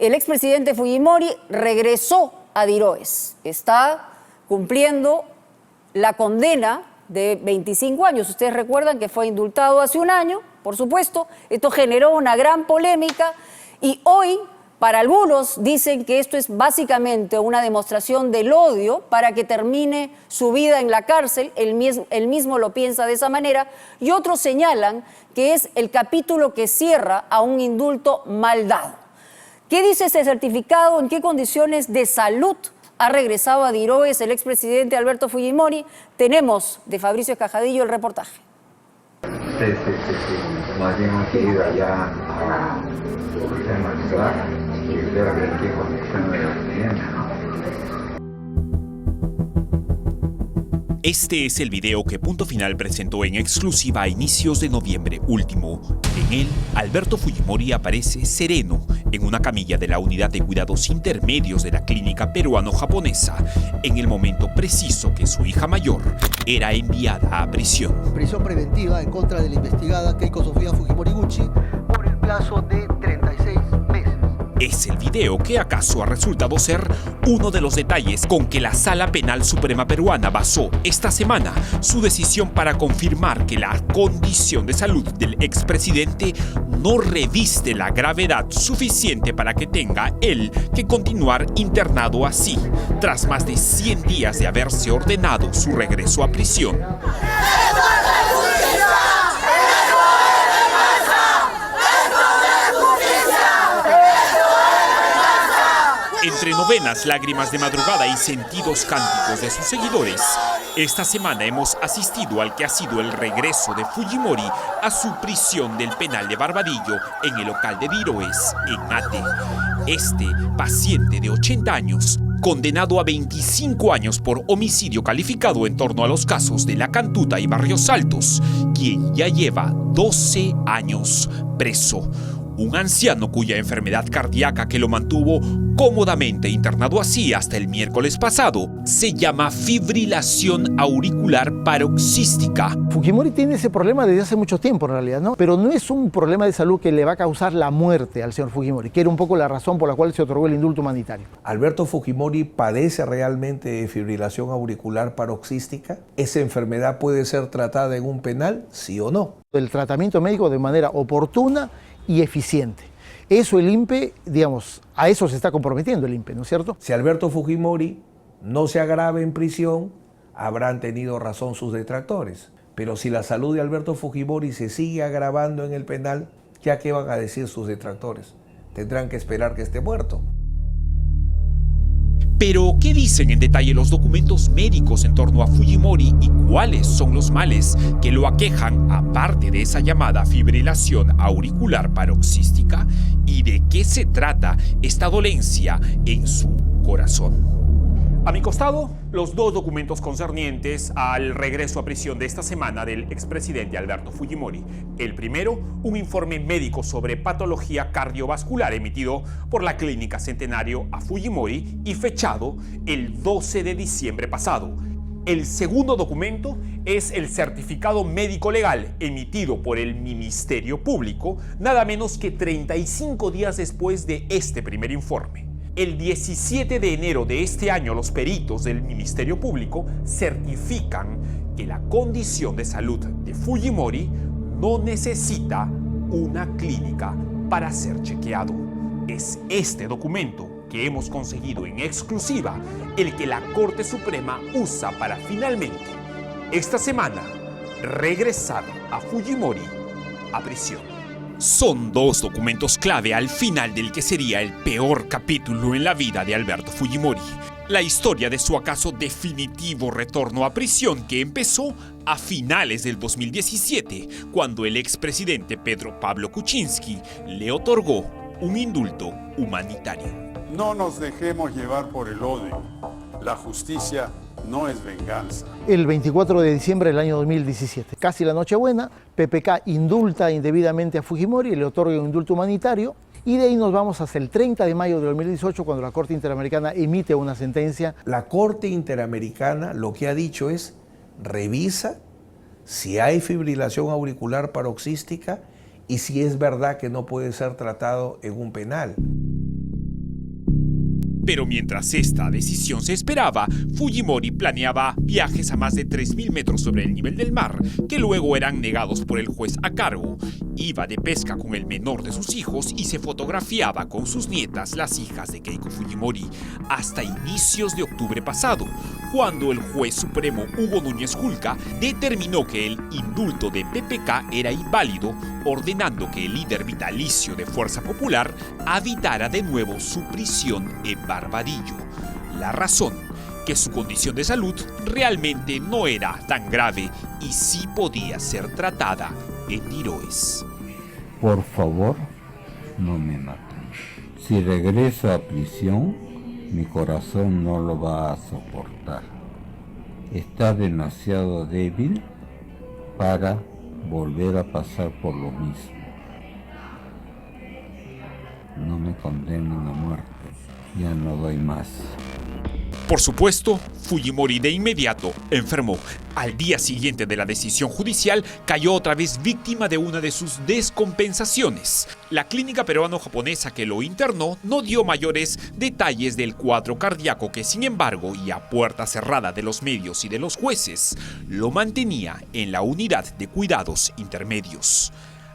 el expresidente Fujimori regresó a Diroes. Está cumpliendo la condena de 25 años. Ustedes recuerdan que fue indultado hace un año, por supuesto. Esto generó una gran polémica y hoy, para algunos, dicen que esto es básicamente una demostración del odio para que termine su vida en la cárcel. Él mismo lo piensa de esa manera. Y otros señalan que es el capítulo que cierra a un indulto mal dado. ¿Qué dice ese certificado? ¿En qué condiciones de salud ha regresado a Diroes el expresidente Alberto Fujimori? Tenemos de Fabricio Escajadillo el reportaje. Sí. Más bien aquí ido allá a la ciudad y ver en qué condiciones los tienen, ¿no? Este es el video que Punto Final presentó en exclusiva a inicios de noviembre último. En él, Alberto Fujimori aparece sereno en una camilla de la unidad de cuidados intermedios de la clínica peruano-japonesa, en el momento preciso que su hija mayor era enviada a prisión. Prisión preventiva en contra de la investigada Keiko Sofía Fujimori Gucci por el plazo de 36 meses. Es el video que acaso ha resultado ser uno de los detalles con que la Sala Penal Suprema Peruana basó esta semana su decisión para confirmar que la condición de salud del expresidente no reviste la gravedad suficiente para que tenga él que continuar internado así, tras más de 100 días de haberse ordenado su regreso a prisión. Entre novenas, lágrimas de madrugada y sentidos cánticos de sus seguidores, esta semana hemos asistido al que ha sido el regreso de Fujimori a su prisión del penal de Barbadillo en el local de Diroes, en Ate. Este paciente de 80 años, condenado a 25 años por homicidio calificado en torno a los casos de La Cantuta y Barrios Altos, quien ya lleva 12 años preso. Un anciano cuya enfermedad cardíaca que lo mantuvo cómodamente internado así hasta el miércoles pasado se llama fibrilación auricular paroxística. Fujimori tiene ese problema desde hace mucho tiempo en realidad, ¿no? Pero no es un problema de salud que le va a causar la muerte al señor Fujimori, que era un poco la razón por la cual se otorgó el indulto humanitario. Alberto Fujimori padece realmente de fibrilación auricular paroxística. ¿Esa enfermedad puede ser tratada en un penal, sí o no? El tratamiento médico de manera oportuna y eficiente. Eso el INPE, digamos, a eso se está comprometiendo el INPE, ¿no es cierto? Si Alberto Fujimori no se agrava en prisión, habrán tenido razón sus detractores. Pero si la salud de Alberto Fujimori se sigue agravando en el penal, ¿ya qué van a decir sus detractores? Tendrán que esperar que esté muerto. Pero, ¿qué dicen en detalle los documentos médicos en torno a Fujimori y cuáles son los males que lo aquejan, aparte de esa llamada fibrilación auricular paroxística? ¿Y de qué se trata esta dolencia en su corazón? A mi costado, los dos documentos concernientes al regreso a prisión de esta semana del expresidente Alberto Fujimori. El primero, un informe médico sobre patología cardiovascular emitido por la Clínica Centenario a Fujimori y fechado el 12 de diciembre pasado. El segundo documento es el certificado médico legal emitido por el Ministerio Público, nada menos que 35 días después de este primer informe. El 17 de enero de este año, los peritos del Ministerio Público certifican que la condición de salud de Fujimori no necesita una clínica para ser chequeado. Es este documento que hemos conseguido en exclusiva el que la Corte Suprema usa para finalmente, esta semana, regresar a Fujimori a prisión. Son dos documentos clave al final del que sería el peor capítulo en la vida de Alberto Fujimori. La historia de su acaso definitivo retorno a prisión que empezó a finales del 2017, cuando el expresidente Pedro Pablo Kuczynski le otorgó un indulto humanitario. No nos dejemos llevar por el odio. La justicia no es venganza. El 24 de diciembre del año 2017, casi la Nochebuena, PPK indulta indebidamente a Fujimori y le otorga un indulto humanitario. Y de ahí nos vamos hasta el 30 de mayo de 2018, cuando la Corte Interamericana emite una sentencia. La Corte Interamericana lo que ha dicho es, revisa si hay fibrilación auricular paroxística y si es verdad que no puede ser tratado en un penal. Pero mientras esta decisión se esperaba, Fujimori planeaba viajes a más de 3.000 metros sobre el nivel del mar, que luego eran negados por el juez a cargo. Iba de pesca con el menor de sus hijos y se fotografiaba con sus nietas, las hijas de Keiko Fujimori, hasta inicios de octubre pasado, cuando el juez supremo Hugo Núñez Julca determinó que el indulto de PPK era inválido, ordenando que el líder vitalicio de Fuerza Popular habitara de nuevo su prisión en Barbadillo. La razón, que su condición de salud realmente no era tan grave y sí podía ser tratada en Diroes. Por favor, no me maten. Si regreso a prisión, mi corazón no lo va a soportar. Está demasiado débil para volver a pasar por lo mismo. No me condenen a muerte, ya no doy más. Por supuesto, Fujimori de inmediato enfermó. Al día siguiente de la decisión judicial, cayó otra vez víctima de una de sus descompensaciones. La clínica peruano-japonesa que lo internó no dio mayores detalles del cuadro cardíaco que, sin embargo, y a puerta cerrada de los medios y de los jueces, lo mantenía en la unidad de cuidados intermedios.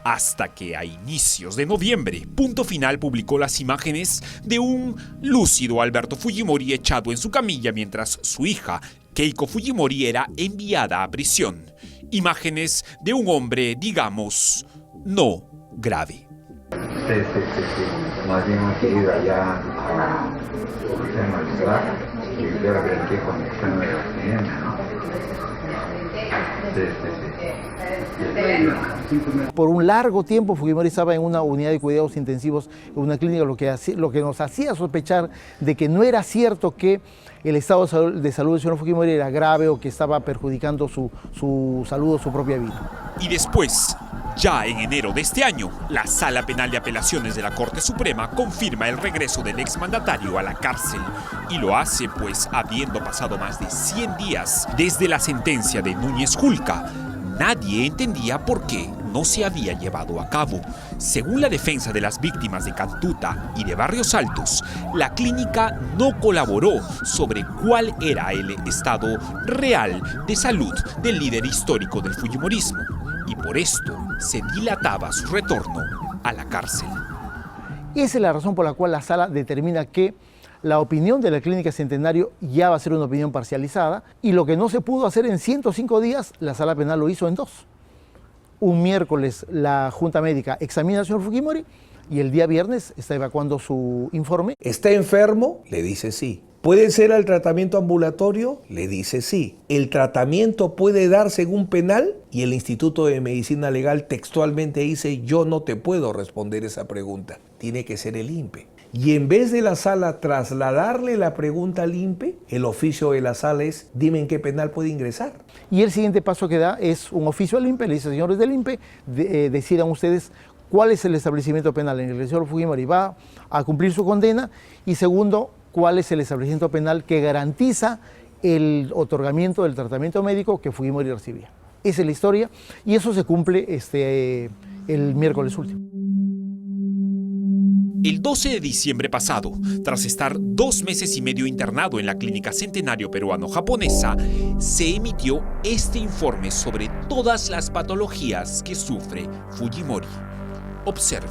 Hasta que a inicios de noviembre, Punto Final publicó las imágenes de un lúcido Alberto Fujimori echado en su camilla mientras su hija, Keiko Fujimori, era enviada a prisión. Imágenes de un hombre, digamos, no grave. Sí. Más bien han querido allá a magistrado y ver qué conexión de la tienen, ¿no? Sí. Por un largo tiempo Fujimori estaba en una unidad de cuidados intensivos, en una clínica, lo que nos hacía sospechar de que no era cierto que el estado de salud del señor Fujimori era grave o que estaba perjudicando su salud o su propia vida. Y después, ya en enero de este año, la Sala Penal de Apelaciones de la Corte Suprema confirma el regreso del exmandatario a la cárcel. Y lo hace pues habiendo pasado más de 100 días desde la sentencia de Núñez Julca. Nadie entendía por qué no se había llevado a cabo. Según la defensa de las víctimas de Cantuta y de Barrios Altos, la clínica no colaboró sobre cuál era el estado real de salud del líder histórico del fujimorismo, y por esto se dilataba su retorno a la cárcel. Esa es la razón por la cual la sala determina que la opinión de la Clínica Centenario ya va a ser una opinión parcializada, y lo que no se pudo hacer en 105 días, la Sala Penal lo hizo en 2. Un miércoles la Junta Médica examina al señor Fujimori y el día viernes está evacuando su informe. ¿Está enfermo? Le dice sí. ¿Puede ser al tratamiento ambulatorio? Le dice sí. ¿El tratamiento puede dar según penal? Y el Instituto de Medicina Legal textualmente dice: yo no te puedo responder esa pregunta. Tiene que ser el INPE. Y en vez de la sala trasladarle la pregunta al INPE, el oficio de la sala es: dime en qué penal puede ingresar. Y el siguiente paso que da es un oficio al INPE, le dice: señores del INPE, decidan ustedes cuál es el establecimiento penal en el que el señor Fujimori va a cumplir su condena, y segundo, cuál es el establecimiento penal que garantiza el otorgamiento del tratamiento médico que Fujimori recibía. Esa es la historia, y eso se cumple el miércoles último. El 12 de diciembre pasado, tras estar 2 meses y medio internado en la Clínica Centenario Peruano-Japonesa, se emitió este informe sobre todas las patologías que sufre Fujimori. Observe: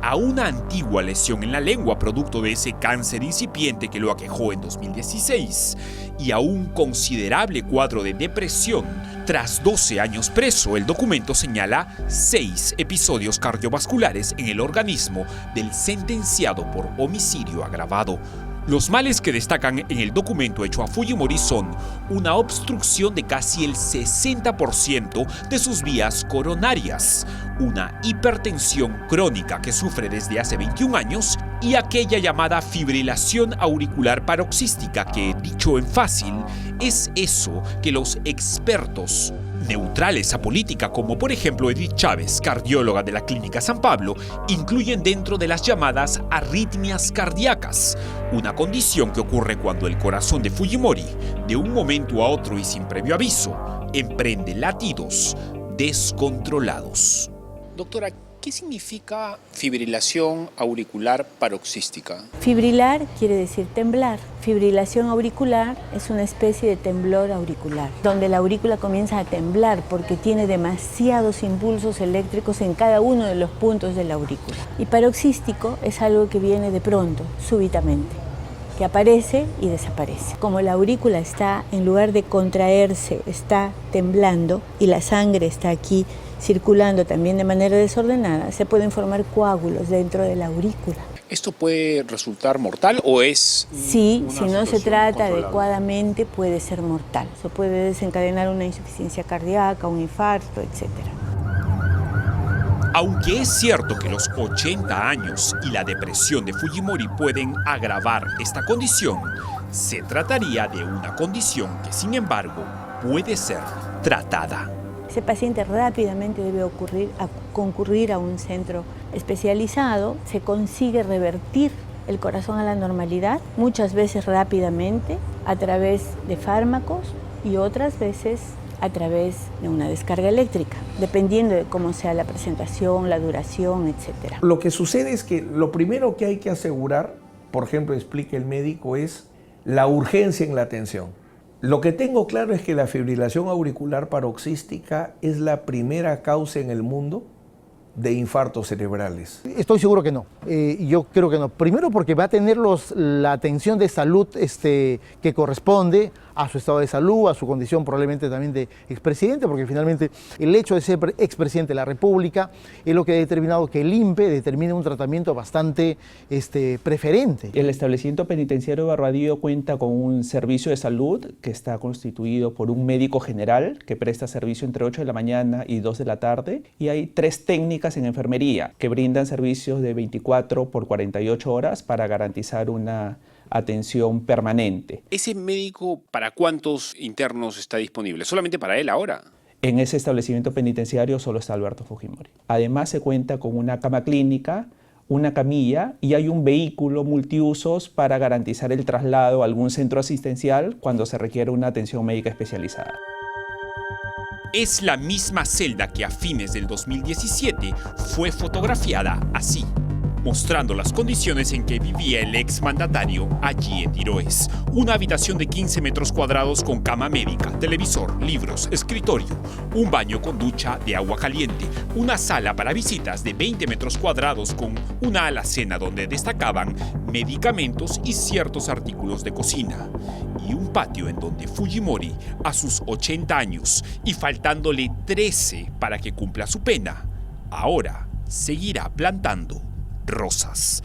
a una antigua lesión en la lengua producto de ese cáncer incipiente que lo aquejó en 2016, y a un considerable cuadro de depresión. Tras 12 años preso, el documento señala 6 episodios cardiovasculares en el organismo del sentenciado por homicidio agravado. Los males que destacan en el documento hecho a Fujimori son una obstrucción de casi el 60% de sus vías coronarias, una hipertensión crónica que sufre desde hace 21 años y aquella llamada fibrilación auricular paroxística que, dicho en fácil, es eso que los expertos neutrales a política, como por ejemplo Edith Chávez, cardióloga de la Clínica San Pablo, incluyen dentro de las llamadas arritmias cardíacas, una condición que ocurre cuando el corazón de Fujimori, de un momento a otro y sin previo aviso, emprende latidos descontrolados. Doctora, ¿Qué significa fibrilación auricular paroxística? Fibrilar quiere decir temblar. Fibrilación auricular es una especie de temblor auricular, donde la aurícula comienza a temblar porque tiene demasiados impulsos eléctricos en cada uno de los puntos de la aurícula. Y paroxístico es algo que viene de pronto, súbitamente, que aparece y desaparece. Como la aurícula está, en lugar de contraerse, está temblando y la sangre está aquí circulando también de manera desordenada, se pueden formar coágulos dentro de la aurícula. ¿Esto puede resultar mortal o es Sí, una si no se situación trata controlable? adecuadamente puede ser mortal. Eso puede desencadenar una insuficiencia cardíaca, un infarto, etc. Aunque es cierto que los 80 años y la depresión de Fujimori pueden agravar esta condición, se trataría de una condición que, sin embargo, puede ser tratada. Ese paciente rápidamente debe concurrir a un centro especializado, se consigue revertir el corazón a la normalidad, muchas veces rápidamente, a través de fármacos y otras veces a través de una descarga eléctrica, dependiendo de cómo sea la presentación, la duración, etc. Lo que sucede es que lo primero que hay que asegurar, por ejemplo, explica el médico, es la urgencia en la atención. Lo que tengo claro es que la fibrilación auricular paroxística es la primera causa en el mundo de infartos cerebrales. Estoy seguro que no. Yo creo que no. Primero porque va a tener la atención de salud que corresponde a su estado de salud, a su condición probablemente también de expresidente, porque finalmente el hecho de ser expresidente de la República es lo que ha determinado que el INPE determine un tratamiento bastante preferente. El establecimiento penitenciario Barbadillo cuenta con un servicio de salud que está constituido por un médico general que presta servicio entre 8 de la mañana y 2 de la tarde, y hay 3 técnicas en enfermería que brindan servicios de 24 por 48 horas para garantizar una atención permanente. ¿Ese médico para cuántos internos está disponible? ¿Solamente para él ahora? En ese establecimiento penitenciario solo está Alberto Fujimori. Además se cuenta con una cama clínica, una camilla y hay un vehículo multiusos para garantizar el traslado a algún centro asistencial cuando se requiere una atención médica especializada. Es la misma celda que a fines del 2017 fue fotografiada así, mostrando las condiciones en que vivía el exmandatario allí en Diroes. Una habitación de 15 metros cuadrados con cama médica, televisor, libros, escritorio, un baño con ducha de agua caliente, una sala para visitas de 20 metros cuadrados con una alacena donde destacaban medicamentos y ciertos artículos de cocina, y un patio en donde Fujimori, a sus 80 años y faltándole 13 para que cumpla su pena, ahora seguirá plantando rosas.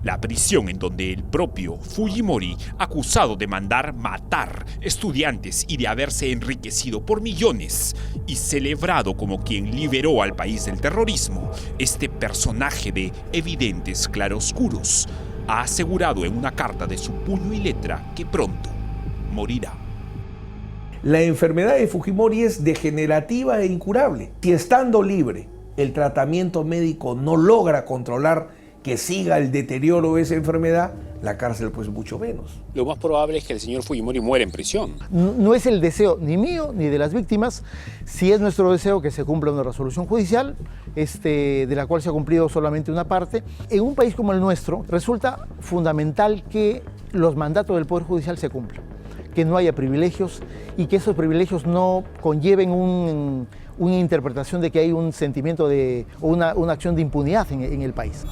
La prisión en donde el propio Fujimori, acusado de mandar matar estudiantes y de haberse enriquecido por millones y celebrado como quien liberó al país del terrorismo, este personaje de evidentes claroscuros, ha asegurado en una carta de su puño y letra que pronto morirá. La enfermedad de Fujimori es degenerativa e incurable. Si estando libre el tratamiento médico no logra controlar que siga el deterioro de esa enfermedad, la cárcel pues mucho menos. Lo más probable es que el señor Fujimori muera en prisión. No es el deseo ni mío ni de las víctimas, sí es nuestro deseo que se cumpla una resolución judicial, de la cual se ha cumplido solamente una parte. En un país como el nuestro resulta fundamental que los mandatos del Poder Judicial se cumplan, que no haya privilegios y que esos privilegios no conlleven una interpretación de que hay un sentimiento o una acción de impunidad en el país.